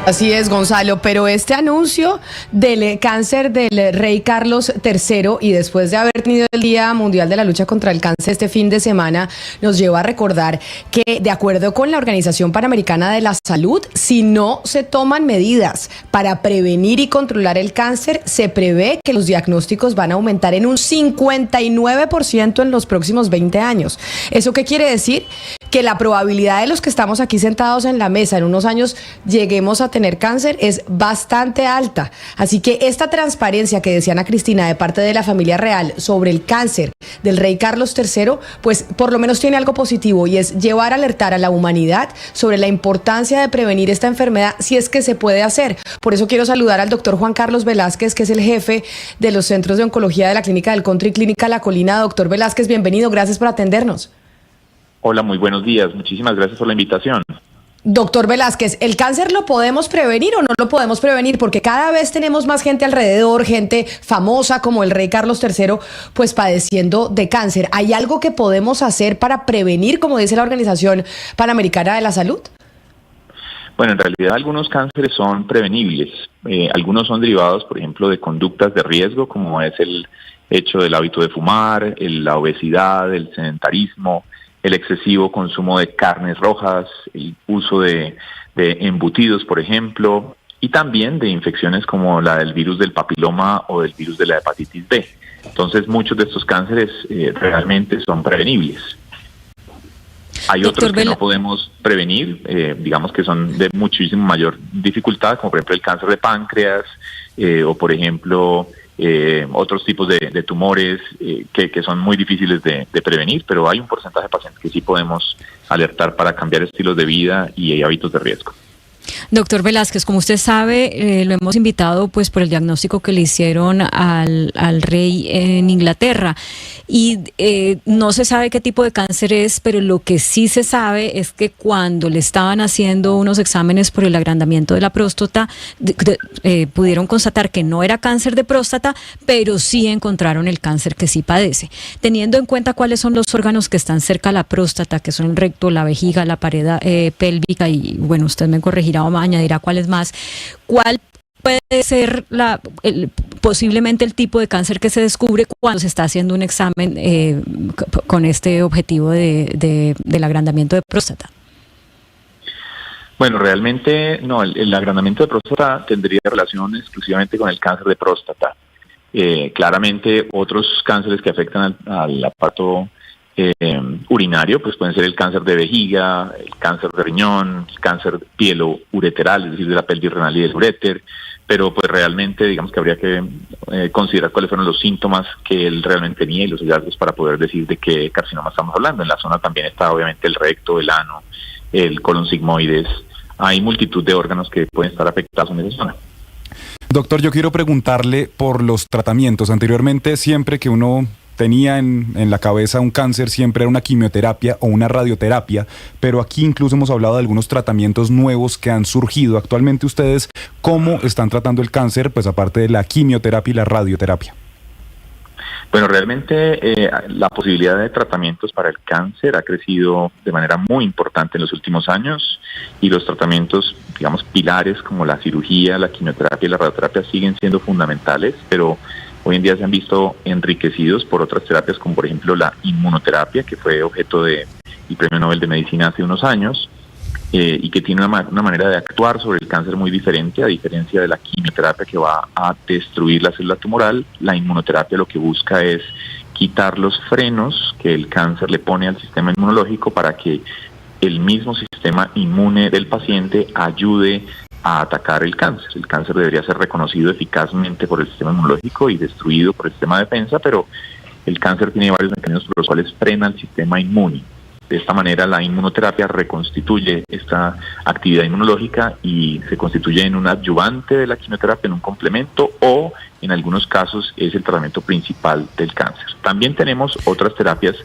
Así es, Gonzalo, pero este anuncio del cáncer del rey Carlos III y después de haber tenido el Día Mundial de la Lucha contra el Cáncer este fin de semana, nos lleva a recordar que, de acuerdo con la Organización Panamericana de la Salud, si no se toman medidas para prevenir y controlar el cáncer, se prevé que los diagnósticos van a aumentar en un 59% en los próximos 20 años. ¿Eso qué quiere decir? Que la probabilidad de los que estamos aquí sentados en la mesa en unos años lleguemos a tener cáncer es bastante alta. Así que esta transparencia que decía Ana Cristina de parte de la familia real sobre el cáncer del rey Carlos III, pues por lo menos tiene algo positivo, y es llevar a alertar a la humanidad sobre la importancia de prevenir esta enfermedad si es que se puede hacer. Por eso quiero saludar al doctor Juan Carlos Velázquez, que es el jefe de los centros de oncología de la Clínica del Country Clínica La Colina. Doctor Velázquez, bienvenido, gracias por atendernos. Hola, muy buenos días. Muchísimas gracias por la invitación. Doctor Velázquez, ¿el cáncer lo podemos prevenir o no lo podemos prevenir? Porque cada vez tenemos más gente alrededor, gente famosa como el rey Carlos III, pues padeciendo de cáncer. ¿Hay algo que podemos hacer para prevenir, como dice la Organización Panamericana de la Salud? Bueno, en realidad algunos cánceres son prevenibles. Algunos son derivados, por ejemplo, de conductas de riesgo, como es el hecho del hábito de fumar, la obesidad, el sedentarismo, el excesivo consumo de carnes rojas, el uso de embutidos, por ejemplo, y también de infecciones como la del virus del papiloma o del virus de la hepatitis B. Entonces, muchos de estos cánceres realmente son prevenibles. Hay otros que no podemos prevenir, digamos que son de muchísimo mayor dificultad, como por ejemplo el cáncer de páncreas, o por ejemplo otros tipos de tumores que son muy difíciles de prevenir, pero hay un porcentaje de pacientes que sí podemos alertar para cambiar estilos de vida y hábitos de riesgo. Doctor Velázquez, como usted sabe, lo hemos invitado pues por el diagnóstico que le hicieron al rey en Inglaterra, y no se sabe qué tipo de cáncer es, pero lo que sí se sabe es que cuando le estaban haciendo unos exámenes por el agrandamiento de la próstata, pudieron constatar que no era cáncer de próstata, pero sí encontraron el cáncer que sí padece. Teniendo en cuenta cuáles son los órganos que están cerca a la próstata, que son el recto, la vejiga, la pared pélvica, y bueno, usted me corregirá o me añadirá cuáles más, ¿cuál puede ser posiblemente el tipo de cáncer que se descubre cuando se está haciendo un examen con este objetivo del agrandamiento de próstata? Bueno, realmente no, el agrandamiento de próstata tendría relación exclusivamente con el cáncer de próstata. Claramente otros cánceres que afectan al aparato urinario, pues pueden ser el cáncer de vejiga, el cáncer de riñón, el cáncer pielo-ureteral, es decir, de la pelvis renal y del uréter, pero pues realmente digamos que habría que considerar cuáles fueron los síntomas que él realmente tenía y los hallazgos para poder decir de qué carcinoma estamos hablando. En la zona también está obviamente el recto, el ano, el colon sigmoides. Hay multitud de órganos que pueden estar afectados en esa zona. Doctor, yo quiero preguntarle por los tratamientos. Anteriormente, siempre que uno tenía en la cabeza un cáncer, siempre era una quimioterapia o una radioterapia, pero aquí incluso hemos hablado de algunos tratamientos nuevos que han surgido. Actualmente, ¿ustedes cómo están tratando el cáncer, pues aparte de la quimioterapia y la radioterapia? Bueno, realmente la posibilidad de tratamientos para el cáncer ha crecido de manera muy importante en los últimos años, y los tratamientos, digamos, pilares como la cirugía, la quimioterapia y la radioterapia siguen siendo fundamentales, pero hoy en día se han visto enriquecidos por otras terapias, como por ejemplo la inmunoterapia, que fue objeto del Premio Nobel de Medicina hace unos años, y que tiene una manera de actuar sobre el cáncer muy diferente, a diferencia de la quimioterapia, que va a destruir la célula tumoral. La inmunoterapia lo que busca es quitar los frenos que el cáncer le pone al sistema inmunológico para que el mismo sistema inmune del paciente ayude a atacar el cáncer. El cáncer debería ser reconocido eficazmente por el sistema inmunológico y destruido por el sistema de defensa, pero el cáncer tiene varios mecanismos por los cuales frena el sistema inmune. De esta manera, la inmunoterapia reconstituye esta actividad inmunológica y se constituye en un adyuvante de la quimioterapia, en un complemento, o en algunos casos es el tratamiento principal del cáncer. También tenemos otras terapias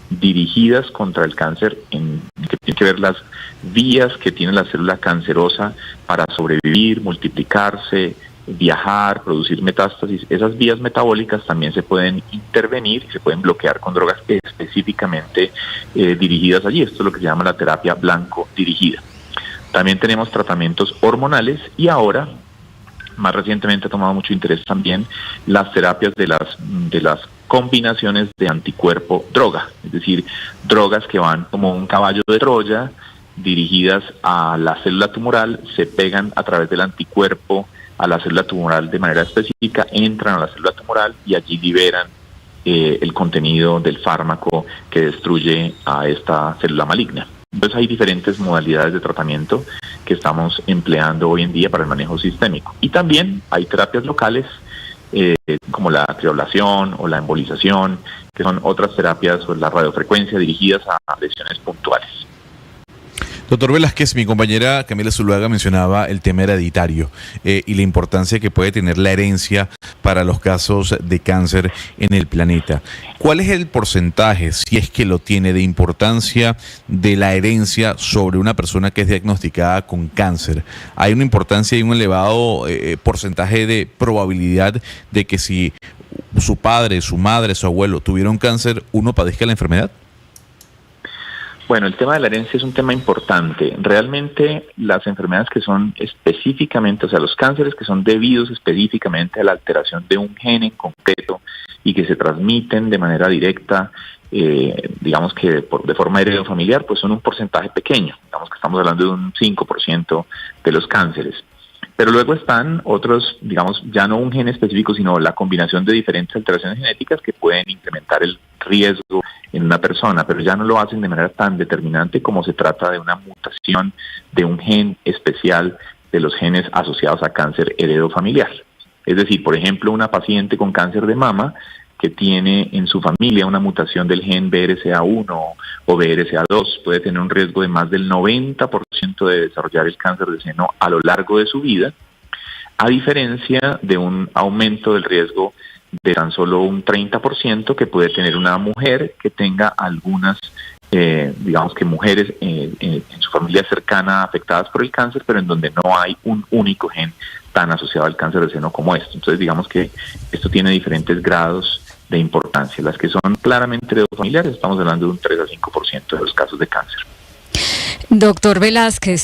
dirigidas contra el cáncer, que tienen que ver las vías que tiene la célula cancerosa para sobrevivir, multiplicarse, viajar, producir metástasis. Esas vías metabólicas también se pueden intervenir y se pueden bloquear con drogas específicamente dirigidas allí. Esto es lo que se llama la terapia blanco dirigida. También tenemos tratamientos hormonales y ahora, más recientemente ha tomado mucho interés también las terapias de las combinaciones de anticuerpo-droga, es decir, drogas que van como un caballo de Troya, dirigidas a la célula tumoral, se pegan a través del anticuerpo a la célula tumoral de manera específica, entran a la célula tumoral y allí liberan el contenido del fármaco que destruye a esta célula maligna. Entonces hay diferentes modalidades de tratamiento que estamos empleando hoy en día para el manejo sistémico. Y también hay terapias locales como la crioblación o la embolización, que son otras terapias o la radiofrecuencia dirigidas a lesiones puntuales. Doctor Velázquez, mi compañera Camila Zuluaga mencionaba el tema hereditario y la importancia que puede tener la herencia para los casos de cáncer en el planeta. ¿Cuál es el porcentaje, si es que lo tiene, de importancia de la herencia sobre una persona que es diagnosticada con cáncer? ¿Hay una importancia y un elevado porcentaje de probabilidad de que si su padre, su madre, su abuelo tuvieron cáncer, uno padezca la enfermedad? Bueno, el tema de la herencia es un tema importante. Realmente las enfermedades que son específicamente, o sea, los cánceres que son debidos específicamente a la alteración de un gen en concreto y que se transmiten de manera directa, digamos que de forma heredofamiliar, pues son un porcentaje pequeño. Digamos que estamos hablando de un 5% de los cánceres. Pero luego están otros, digamos, ya no un gen específico, sino la combinación de diferentes alteraciones genéticas que pueden incrementar el riesgo en una persona, pero ya no lo hacen de manera tan determinante como se trata de una mutación de un gen especial de los genes asociados a cáncer heredofamiliar. Es decir, por ejemplo, una paciente con cáncer de mama que tiene en su familia una mutación del gen BRCA1 o BRCA2 puede tener un riesgo de más del 90% de desarrollar el cáncer de seno a lo largo de su vida, a diferencia de un aumento del riesgo de tan solo un 30% que puede tener una mujer que tenga algunas, digamos que mujeres en su familia cercana afectadas por el cáncer, pero en donde no hay un único gen tan asociado al cáncer de seno como esto. Entonces digamos que esto tiene diferentes grados de importancia. Las que son claramente heredofamiliares, estamos hablando de un 3 a 5% de los casos de cáncer. Doctor Velázquez,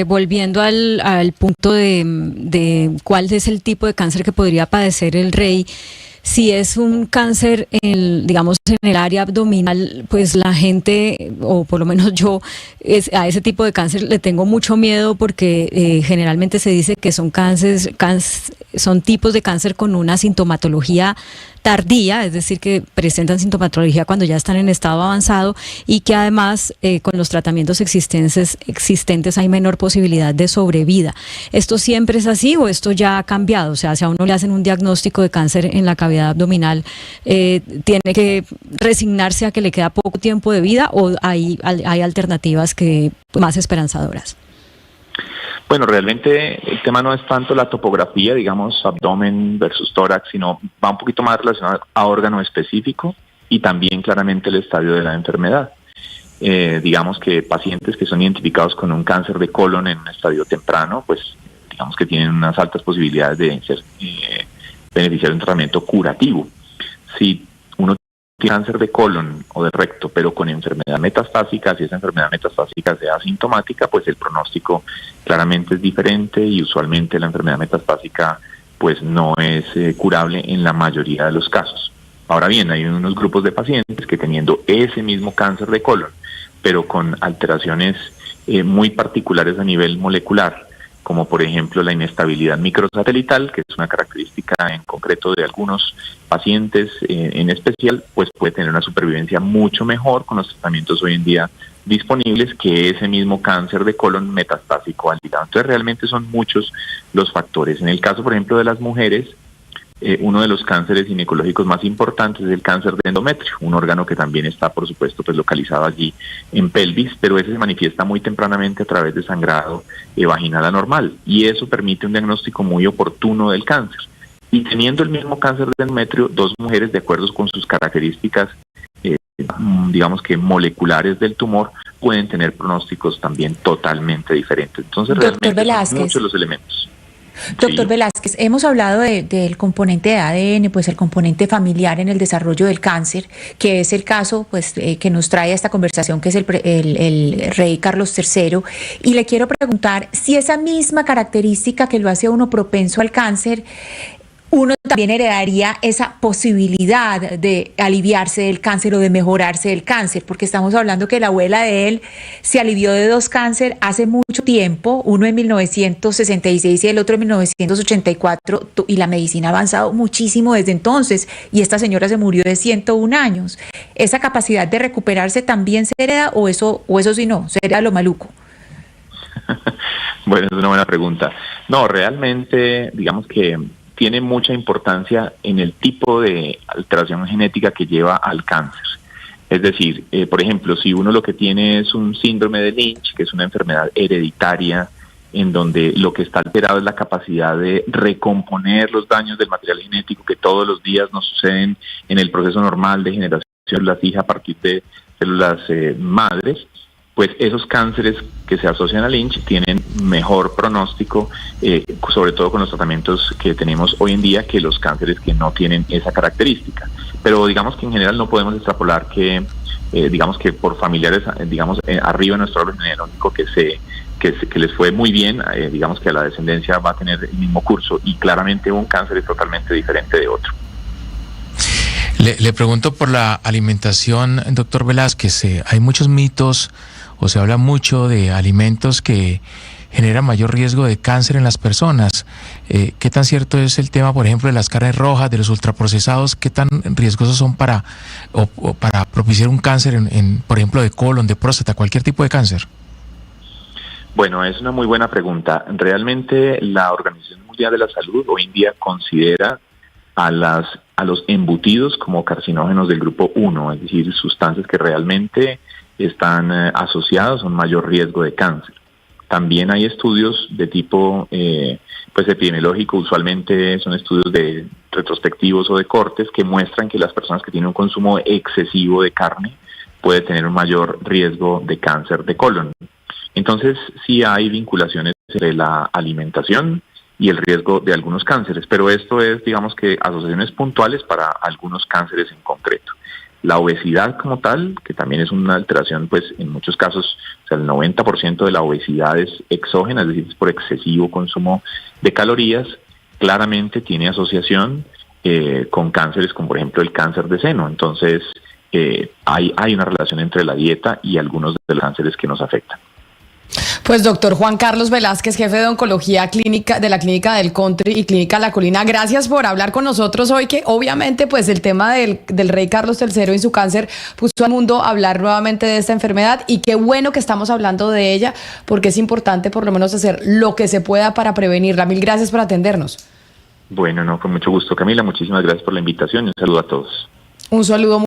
volviendo al punto de cuál es el tipo de cáncer que podría padecer el rey, si es un cáncer, digamos, en el área abdominal, pues la gente, o por lo menos yo, a ese tipo de cáncer le tengo mucho miedo porque generalmente se dice que son son tipos de cáncer con una sintomatología tardía, es decir, que presentan sintomatología cuando ya están en estado avanzado y que además con los tratamientos existentes hay menor posibilidad de sobrevida. ¿Esto siempre es así o esto ya ha cambiado? O sea, si a uno le hacen un diagnóstico de cáncer en la cavidad abdominal, ¿tiene que resignarse a que le queda poco tiempo de vida o hay alternativas más esperanzadoras? Bueno, realmente el tema no es tanto la topografía, digamos, abdomen versus tórax, sino va un poquito más relacionado a órgano específico y también claramente el estadio de la enfermedad. Digamos que pacientes que son identificados con un cáncer de colon en un estadio temprano, pues digamos que tienen unas altas posibilidades de ser beneficiar de un tratamiento curativo. Si uno tiene cáncer de colon o de recto, pero con enfermedad metastásica, si esa enfermedad metastásica sea asintomática, pues el pronóstico claramente es diferente y usualmente la enfermedad metastásica pues no es curable en la mayoría de los casos. Ahora bien, hay unos grupos de pacientes que teniendo ese mismo cáncer de colon, pero con alteraciones muy particulares a nivel molecular, como por ejemplo la inestabilidad microsatelital, que es una característica en concreto de algunos pacientes en especial, pues puede tener una supervivencia mucho mejor con los tratamientos hoy en día disponibles que ese mismo cáncer de colon metastásico al hígado. Entonces realmente son muchos los factores. En el caso, por ejemplo, de las mujeres, uno de los cánceres ginecológicos más importantes es el cáncer de endometrio, un órgano que también está, por supuesto, pues localizado allí en pelvis, pero ese se manifiesta muy tempranamente a través de sangrado vaginal anormal y eso permite un diagnóstico muy oportuno del cáncer. Y teniendo el mismo cáncer de endometrio, dos mujeres, de acuerdo con sus características, digamos que moleculares del tumor, pueden tener pronósticos también totalmente diferentes. Entonces, realmente son muchos los elementos. Doctor Sí. Velázquez, hemos hablado del componente de ADN, pues el componente familiar en el desarrollo del cáncer, que es el caso pues que nos trae a esta conversación, que es el rey Carlos III. Y le quiero preguntar si esa misma característica que lo hace a uno propenso al cáncer, uno también heredaría esa posibilidad de aliviarse del cáncer o de mejorarse del cáncer, porque estamos hablando que la abuela de él se alivió de 2 cánceres hace mucho tiempo, uno en 1966 y el otro en 1984, y la medicina ha avanzado muchísimo desde entonces, y esta señora se murió de 101 años. ¿Esa capacidad de recuperarse también se hereda o eso sí no, se hereda lo maluco? Bueno, es una buena pregunta. No, realmente, digamos que tiene mucha importancia en el tipo de alteración genética que lleva al cáncer. Es decir, por ejemplo, si uno lo que tiene es un síndrome de Lynch, que es una enfermedad hereditaria, en donde lo que está alterado es la capacidad de recomponer los daños del material genético que todos los días nos suceden en el proceso normal de generación de células hijas a partir de células madres, pues esos cánceres que se asocian a Lynch tienen mejor pronóstico, sobre todo con los tratamientos que tenemos hoy en día, que los cánceres que no tienen esa característica. Pero digamos que en general no podemos extrapolar que, digamos que por familiares, arriba de nuestro árbol genealógico que les fue muy bien, digamos que a la descendencia va a tener el mismo curso, y claramente un cáncer es totalmente diferente de otro. Le pregunto por la alimentación, doctor Velázquez. Hay muchos mitos, o se habla mucho de alimentos que generan mayor riesgo de cáncer en las personas. ¿Qué tan cierto es el tema, por ejemplo, de las carnes rojas, de los ultraprocesados? ¿Qué tan riesgosos son para propiciar un cáncer, por ejemplo, de colon, de próstata, cualquier tipo de cáncer? Bueno, es una muy buena pregunta. Realmente la Organización Mundial de la Salud hoy en día considera a los embutidos como carcinógenos del grupo 1, es decir, sustancias que realmente están asociadas a un mayor riesgo de cáncer. También hay estudios de tipo pues epidemiológico, usualmente son estudios de retrospectivos o de cortes que muestran que las personas que tienen un consumo excesivo de carne puede tener un mayor riesgo de cáncer de colon. Entonces sí hay vinculaciones entre la alimentación y el riesgo de algunos cánceres, pero esto es, digamos que, asociaciones puntuales para algunos cánceres en concreto. La obesidad como tal, que también es una alteración, pues en muchos casos, o sea, el 90% de la obesidad es exógena, es decir, es por excesivo consumo de calorías, claramente tiene asociación con cánceres como por ejemplo el cáncer de seno. Entonces hay una relación entre la dieta y algunos de los cánceres que nos afectan. Pues doctor Juan Carlos Velázquez, jefe de oncología clínica de la Clínica del Country y Clínica La Colina, gracias por hablar con nosotros hoy, que obviamente pues el tema del rey Carlos III y su cáncer puso al mundo a hablar nuevamente de esta enfermedad, y qué bueno que estamos hablando de ella, porque es importante por lo menos hacer lo que se pueda para prevenirla. Mil gracias por atendernos. Bueno, no, con mucho gusto, Camila, muchísimas gracias por la invitación y un saludo a todos. Un saludo.